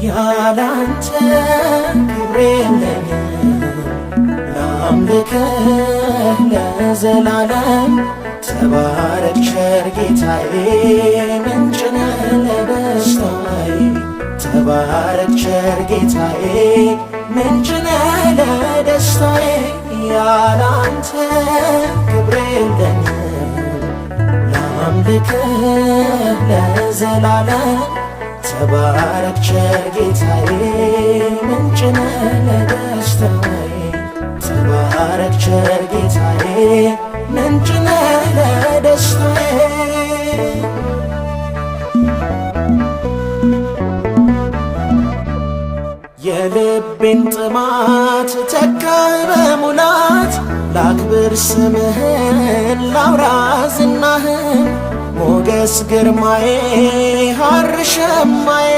ያላንተ ክብር የለኝም ላምልክህ ለዘላለም ተባረክ ቸር ጌታዬ ምንጭ ነህ ለደስታዬ ተባረክ ቸር ጌታዬ ምንጭ ነህ ለደስታዬ ያላንተ ክብር የለኝም ላምልክህ ለዘላለም ተባረክ ቸር ጌታዬ ምንጭ ነህ ለደስታዬ ተባረክ ቸር ጌታዬ ምንጭ ነህ ለደስታዬ የልቤን ጥማት ተካህ በሙላት ላክብር ስምህን ላውራ ዝናህን ሞገስ ግርማዬ ሐር ሸማዬ